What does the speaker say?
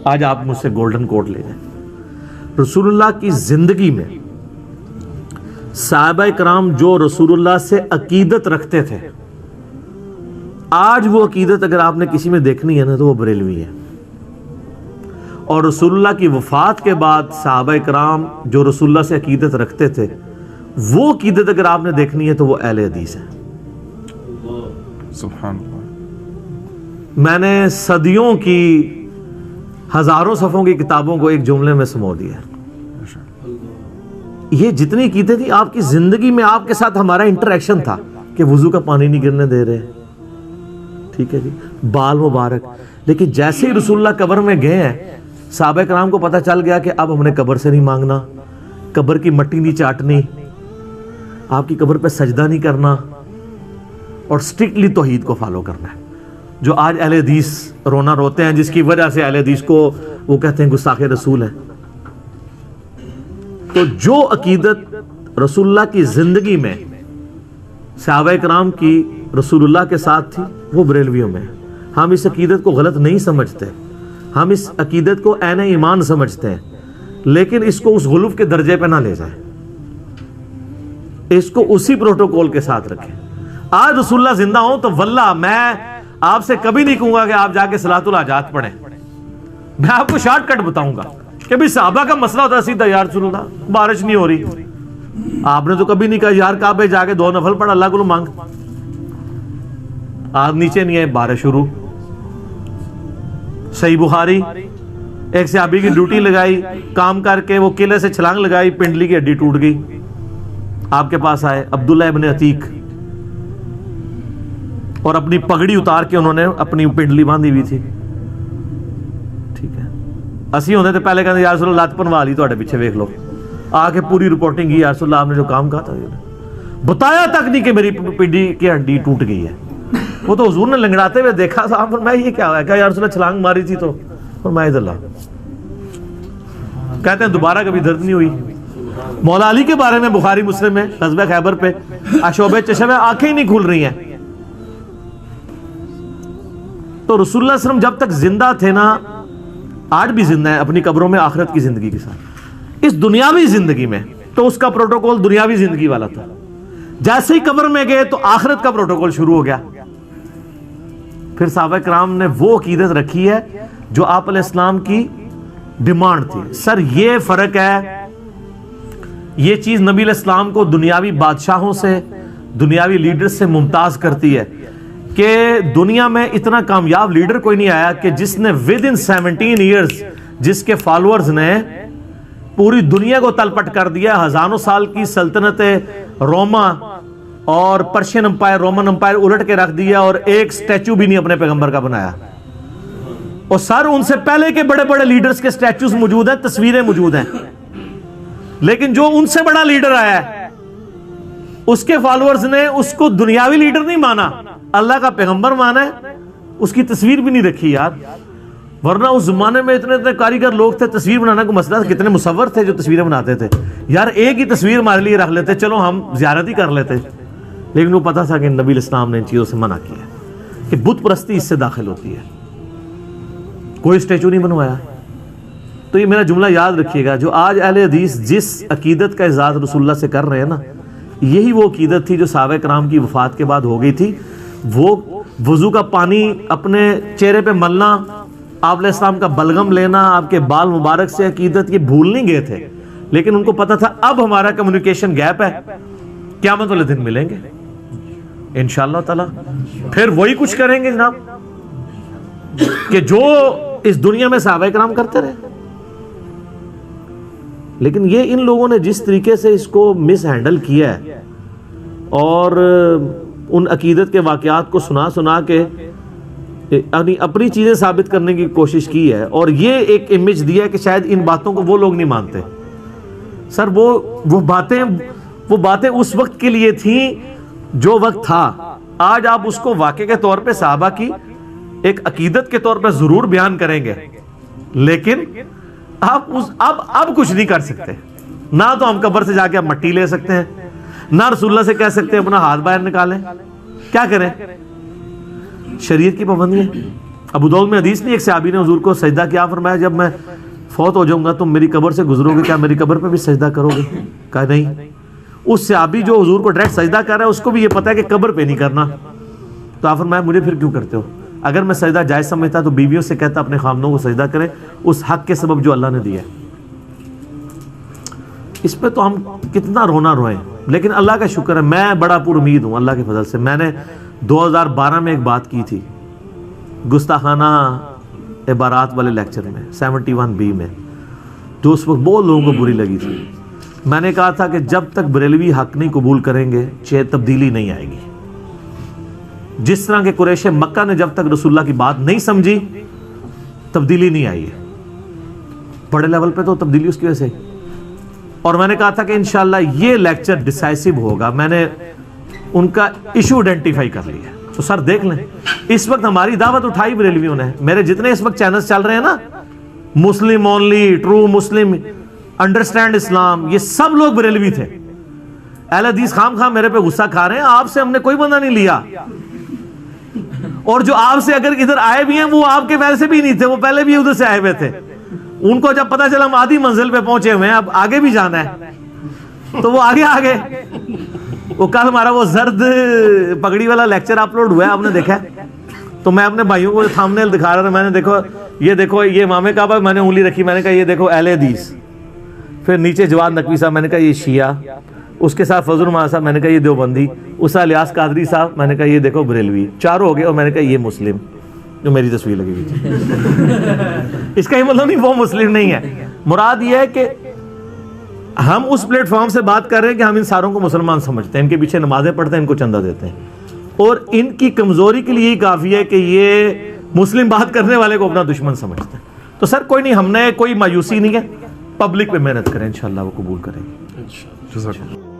आज आप मुझसे गोल्डन कोड ले जाए। रसूलुल्लाह की जिंदगी में सहाबा कराम जो रसूलुल्लाह से अकीदत रखते थे, आज वो अकीदत अगर आपने किसी में देखनी है ना तो वो बरेलवी है। और रसूलुल्लाह की वफात के बाद सहाबा कराम जो रसूलुल्लाह से अकीदत रखते थे, वो अकीदत अगर आपने देखनी है तो वो अहले हदीस है। सुभान अल्लाह। मैंने सदियों की हजारों सफ़ों की किताबों को एक जुमले में समो दिया। ये जितनी कीते थी आपकी जिंदगी में, आपके साथ हमारा इंटरेक्शन था कि वुजू का पानी नहीं गिरने दे रहे, ठीक है जी, बाल मुबारक। लेकिन जैसे ही रसूलुल्लाह कब्र में गए हैं, सहाबा कराम को पता चल गया कि अब हमने कब्र से नहीं मांगना, कब्र की मट्टी नहीं चाटनी, आपकी कब्र पे सजदा नहीं करना, और स्ट्रिक्टली तौहीद को फॉलो करना है। जो आज अहले हदीस रोना रोते हैं, जिसकी वजह से अहले हदीस को वो कहते हैं गुस्ताखे रसूल है। तो जो अकीदत रसूलुल्लाह की जिंदगी में सहाबा कराम की रसूलुल्लाह के साथ थी, वो बरेलवियों में। हम इस अकीदत को गलत नहीं समझते, हम इस अकीदत को ऐन ईमान समझते हैं, लेकिन इसको उस गुलूफ के दर्जे पे ना ले जाए, इसको उसी प्रोटोकॉल के साथ रखें। आज रसूलुल्लाह जिंदा हो तो वल्लाह मैं आपसे कभी नहीं कहूंगा कि आप जाके सलातुल हाजात पढ़ें। मैं आपको शॉर्टकट बताऊंगा कि भी सहाबा का मसला होता है सीधा, यार रसूलुल्लाह बारिश नहीं हो रही, आपने तो कभी नहीं कहा यार काबे जाके 2 नफल पढ़ अल्लाह को मांग। आज नीचे नहीं है, बारिश शुरू। सही बुखारी, एक सहाबी की ड्यूटी लगाई, काम करके वो किले से छलांग लगाई, पिंडली की हड्डी टूट गई। आपके पास आए अब्दुल्लाह इब्न अतीक, और अपनी पगड़ी उतार के उन्होंने अपनी पिंडली बांधी हुई थी, ठीक है। असी होते तो पहले कहते यार रसूलुल्लाह लत बनवा ली, ਤੁਹਾਡੇ पीछे वेख लो, आके पूरी रिपोर्टिंग की, यार रसूलुल्लाह आपने जो काम कहा था, बताया तक नहीं कि मेरी पिंडी की हड्डी टूट गई है। वो तो हुजूर ने लंगड़ाते हुए देखा था, मैं ये क्या हुआ, क्या यार रसूलुल्लाह छलांग मारी थी तो फरमाया अल्लाह, कहते हैं दोबारा कभी दर्द नहीं हुई। मौला अली के बारे में बुखारी मुस्लिम में ग़ज़वा खैबर पे अशोबे चशमे आंखें ही नहीं खुल रही हैं। तो रसूलुल्लाह सल्लल्लाहु अलैहि वसल्लम जब तक जिंदा थे ना, आज भी जिंदा है अपनी कब्रों में आखिरत की जिंदगी के साथ। इस दुनियावी जिंदगी में तो उसका प्रोटोकॉल दुनियावी जिंदगी वाला था, जैसे ही कब्र में गए तो आखिरत का प्रोटोकॉल शुरू हो गया। फिर सहाबा कराम ने वो अकीदत रखी है जो आप अलैहिस्सलाम की डिमांड थी। सर ये फर्क है, ये चीज नबी अलैहिस्सलाम को दुनियावी बादशाहों से, दुनियावी लीडर से मुमताज करती है कि दुनिया में इतना कामयाब लीडर कोई नहीं आया कि जिसने विद इन 17 ईयर्स, जिसके फॉलोअर्स ने पूरी दुनिया को तलपट कर दिया। हजारों साल की सल्तनत रोमा और पर्शियन अंपायर, रोमन अंपायर उलट के रख दिया, और एक स्टैचू भी नहीं अपने पैगंबर का बनाया। और सर उनसे पहले के बड़े बड़े लीडर्स के स्टैचूज मौजूद हैं, तस्वीरें मौजूद हैं, लेकिन जो उनसे बड़ा लीडर आया है उसके फॉलोअर्स ने उसको दुनियावी लीडर नहीं माना, अल्लाह का पैगंबर माना है, उसकी तस्वीर भी नहीं रखी यार। वरना उस जमाने में इतने इतने कारीगर लोग थे, तस्वीर बनाने को मसला था, कितने मुसव्वर थे जो तस्वीरें बनाते थे। यार एक ही तस्वीर हमारे लिए रख लेते, चलो हम ज़ियारत ही कर लेते। लेकिन वो पता था कि नबी इस्लाम ने इन चीज़ों से मना किया कि बुत परस्ती इससे दाखिल होती है। कोई स्टैचू नहीं बनवाया। तो ये मेरा जुमला याद रखिएगा, जो आज अहले हदीस जिस अकीदत का इज़ाज़ रसूलुल्लाह से कर रहे हैं ना, यही वो अकीदत थी जो सहाबा कराम की वफ़ात के बाद हो गई थी। वो वज़ू का पानी अपने चेहरे पे मलना, आप अलैहिस्सलाम का बलगम लेना, आपके बाल मुबारक से अकीदत, ये भूल नहीं गए थे। लेकिन उनको पता था अब हमारा कम्युनिकेशन गैप है, क़यामत वाले दिन मिलेंगे इंशाअल्लाह ताला, फिर वही कुछ करेंगे जनाब कि जो इस दुनिया में सहाबा कराम करते रहे। लेकिन ये इन लोगों ने जिस तरीके से इसको मिस हैंडल किया है और उन अकीदत के वाक़यात को सुना सुना के अपनी चीज़ें साबित करने की कोशिश की है, और ये एक इमेज दिया है कि शायद इन बातों को वो लोग नहीं मानते। सर वो बातें उस वक्त के लिए थी जो वक्त था। आज आप उसको वाक़े के तौर पे सहाबा की एक अकीदत के तौर पे ज़रूर बयान करेंगे, लेकिन आप अब कुछ नहीं कर सकते। ना तो हम कब्र से जाके आप मट्टी ले सकते हैं, ना रसूलुल्लाह से कह सकते हैं अपना हाथ बाहर निकालें। क्या करें? शरीयत की पाबंदी है, अबू दाऊद में हदीस नहीं, एक सहाबी ने हुजूर को सजदा किया, फरमाया जब मैं फौत हो जाऊंगा तुम मेरी कब्र से गुजरोगे, क्या मेरी कब्र पे भी सजदा करोगे? कहा नहीं। उस सहाबी जो हुजूर को डायरेक्ट सजदा कर रहा है उसको भी ये पता है कि कब्र पे नहीं करना, तो आप फरमाया मुझे फिर क्यों करते हो? अगर मैं सजदा जायज समझता तो बीवियों से कहता अपने खामनों को सजदा करें उस हक के सबब जो अल्लाह ने दिया है। इस पे तो हम कितना रोना रोएं, लेकिन अल्लाह का शुक्र है मैं बड़ा पुरुमीद हूँ अल्लाह के फजल से। मैंने 2012 में एक बात की थी गुस्ताखाना इबारात वाले लेक्चर में 71B में, जो उस वक्त बहुत लोगों को बुरी लगी थी। मैंने कहा था कि जब तक बरेलवी हक नहीं कबूल करेंगे तब्दीली नहीं आएगी। जिस तरह के कुरैश मक्का ने जब तक रसूलुल्लाह की बात नहीं समझी तब्दीली नहीं आई है, बड़े लेवल पे तो तब्दीली उसकी वजह से। और मैंने कहा था कि इंशाल्लाह ये लेक्चर डिसाइसिव होगा। मैंने उनका इशू आइडेंटिफाई कर लिया। तो सर देख लें, इस वक्त हमारी दावत उठाई बरेलवियों ने। मेरे जितने इस वक्त चैनल्स चल रहे हैं ना, मुस्लिम ओनली, ट्रू मुस्लिम, अंडरस्टैंड इस्लाम, ये सब लोग बरेलवी थे। अहले हदीस खाम मेरे पे गुस्सा खा रहे हैं, आपसे हमने कोई बंदा नहीं लिया। और जो आपसे अगर इधर आए भी हैं वो आपके वैसे भी नहीं थे, वो पहले भी उधर से आए हुए थे। उनको जब पता चला हम आधी मंजिल पे पहुंचे हुए हैं, अब आगे भी जाना है, तो वो आगे आ गए। वो कल हमारा वो जर्द पगड़ी वाला लेक्चर अपलोड हुआ है, आपने देखा है? तो मैं अपने भाइयों को थंबनेल दिखा रहा था, मैंने देखो ये इमाम काबा, मैंने उंगली रखी, मैंने कहा ये देखो अहले हदीस, फिर नीचे जवाद नकवी साहब, मैंने कहा ये शिया, उसके साथ फजल रहमान साहब, मैंने कहा ये देवबंदी, उसा इलियास कादरी साहब, मैंने कहा ये देखो बरेलवी, चारों हो गए। और मैंने कहा ये मुस्लिम, जो मेरी तस्वीर लगी हुई थी। इसका ये मतलब नहीं वो मुस्लिम नहीं है, मुराद ये है कि हम उस प्लेटफॉर्म से बात कर रहे हैं कि हम इन सारों को मुसलमान समझते हैं, इनके पीछे नमाजें पढ़ते हैं, इनको चंदा देते हैं, और इनकी कमजोरी के लिए ही काफी है कि ये मुस्लिम बात करने वाले को अपना दुश्मन समझते हैं। तो सर कोई नहीं, हमने कोई मायूसी नहीं है, पब्लिक पे मेहनत करें, इंशाल्लाह वो कबूल करेंगे।